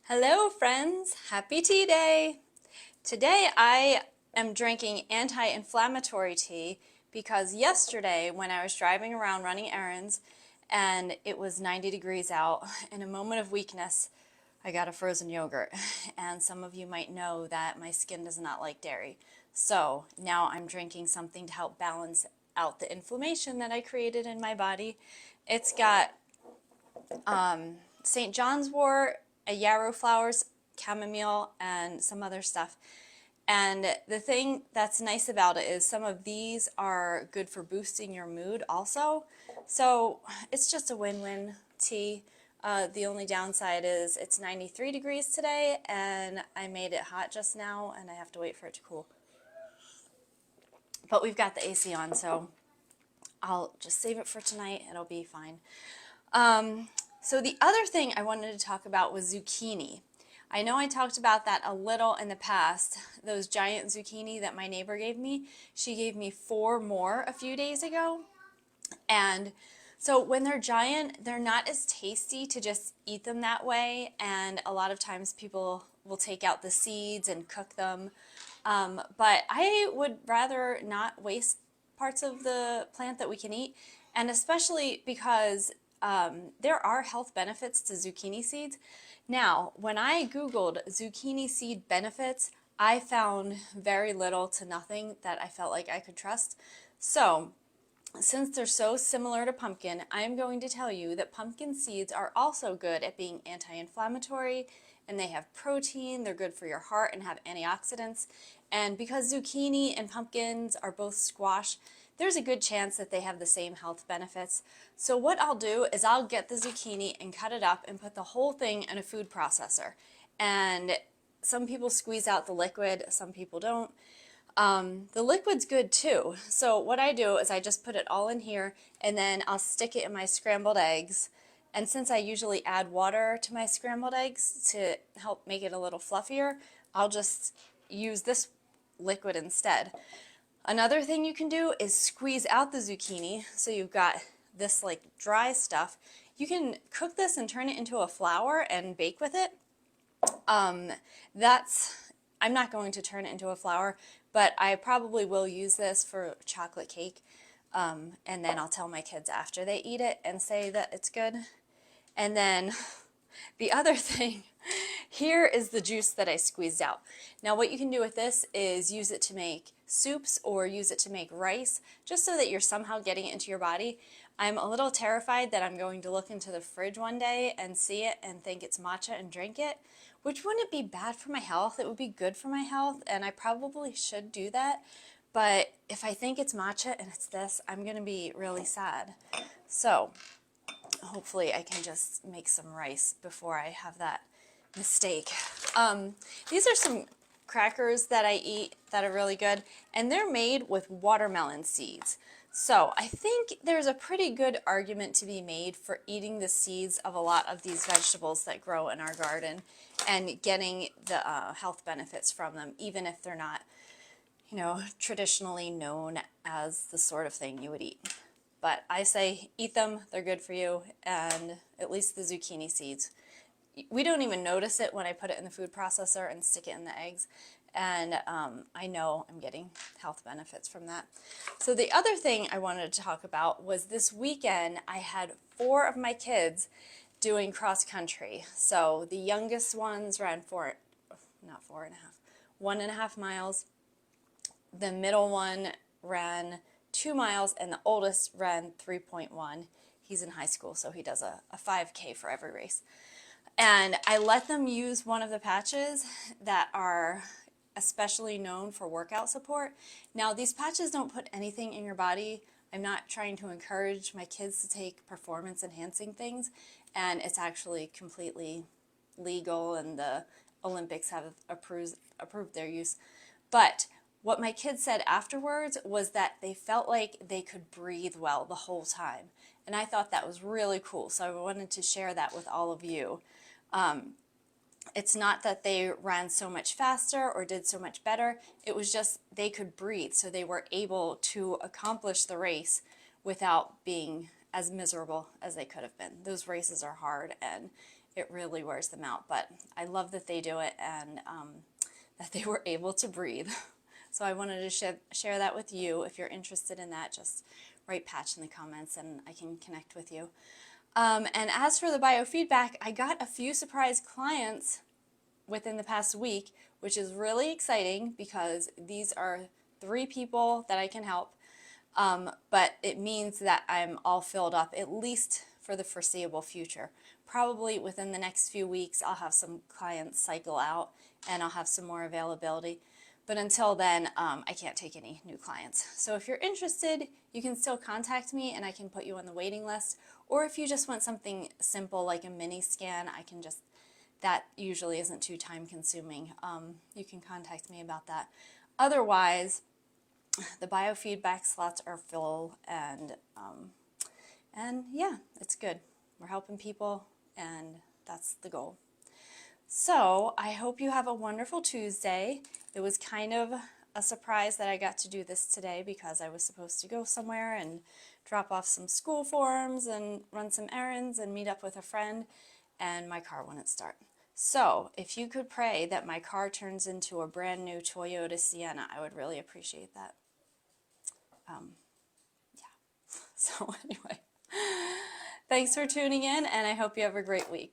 Hello friends, happy tea day! Today I am drinking anti-inflammatory tea because yesterday when I was driving around running errands and it was 90 degrees out, in a moment of weakness I got a frozen yogurt, and some of you might know that my skin does not like dairy. So now I'm drinking something to help balance out the inflammation that I created in my body. It's got St. John's wort, a yarrow flowers, chamomile, and some other stuff. And the thing that's nice about it is some of these are good for boosting your mood also. So it's just a win-win tea. The only downside is it's 93 degrees today and I made it hot just now and I have to wait for it to cool. But we've got the AC on, so I'll just save it for tonight. It'll be fine. So the other thing I wanted to talk about was zucchini. I know I talked about that a little in the past, those giant zucchini that my neighbor gave me. She gave me 4 more a few days ago. And so when they're giant, they're not as tasty to just eat them that way. And a lot of times people will take out the seeds and cook them. But I would rather not waste parts of the plant that we can eat. And especially because there are health benefits to zucchini seeds. Now, when I Googled zucchini seed benefits, I found very little to nothing that I felt like I could trust. So, since they're so similar to pumpkin, I'm going to tell you that pumpkin seeds are also good at being anti-inflammatory, and they have protein, they're good for your heart and have antioxidants. And because zucchini and pumpkins are both squash, there's a good chance that they have the same health benefits. So what I'll do is I'll get the zucchini and cut it up and put the whole thing in a food processor. And some people squeeze out the liquid, some people don't. The liquid's good too. So what I do is I just put it all in here and then I'll stick it in my scrambled eggs. And since I usually add water to my scrambled eggs to help make it a little fluffier, I'll just use this liquid instead. Another thing you can do is squeeze out the zucchini, so you've got this like dry stuff. You can cook this and turn it into a flour and bake with it. I'm not going to turn it into a flour, but I probably will use this for chocolate cake. And then I'll tell my kids after they eat it and say that it's good. And then the other thing, here is the juice that I squeezed out. Now what you can do with this is use it to make soups or use it to make rice, just so that you're somehow getting it into your body. I'm a little terrified that I'm going to look into the fridge one day and see it and think it's matcha and drink it, which wouldn't be bad for my health. It would be good for my health, and I probably should do that. But if I think it's matcha and it's this, I'm going to be really sad. So hopefully I can just make some rice before I have that mistake. These are some crackers that I eat that are really good, and they're made with watermelon seeds. So I think there's a pretty good argument to be made for eating the seeds of a lot of these vegetables that grow in our garden and getting the health benefits from them, even if they're not, traditionally known as the sort of thing you would eat. But I say eat them, they're good for you, and at least the zucchini seeds. We don't even notice it when I put it in the food processor and stick it in the eggs, and I know I'm getting health benefits from that. So the other thing I wanted to talk about was this weekend I had 4 of my kids doing cross country. So the youngest ones ran 1.5 miles. The middle one ran 2 miles, and the oldest ran 3.1. He's in high school, so he does a 5K for every race. And I let them use one of the patches that are especially known for workout support. Now, these patches don't put anything in your body. I'm not trying to encourage my kids to take performance enhancing things, and it's actually completely legal, and the Olympics have approved their use. But what my kids said afterwards was that they felt like they could breathe well the whole time. And I thought that was really cool, so I wanted to share that with all of you. It's not that they ran so much faster or did so much better, it was just they could breathe, so they were able to accomplish the race without being as miserable as they could have been. Those races are hard, and it really wears them out. But I love that they do it, and that they were able to breathe. So I wanted to share that with you. If you're interested in that, just write Patch in the comments and I can connect with you. And as for the biofeedback, I got a few surprise clients within the past week, which is really exciting because these are 3 people that I can help. But it means that I'm all filled up, at least for the foreseeable future. Probably within the next few weeks, I'll have some clients cycle out and I'll have some more availability. But until then, I can't take any new clients. So if you're interested, you can still contact me and I can put you on the waiting list. Or if you just want something simple like a mini scan, that usually isn't too time consuming. You can contact me about that. Otherwise, the biofeedback slots are full, and yeah, it's good. We're helping people, and that's the goal. So I hope you have a wonderful Tuesday. It was kind of a surprise that I got to do this today because I was supposed to go somewhere and drop off some school forms and run some errands and meet up with a friend, and my car wouldn't start. So if you could pray that my car turns into a brand new Toyota Sienna, I would really appreciate that. Yeah. So anyway, thanks for tuning in, and I hope you have a great week.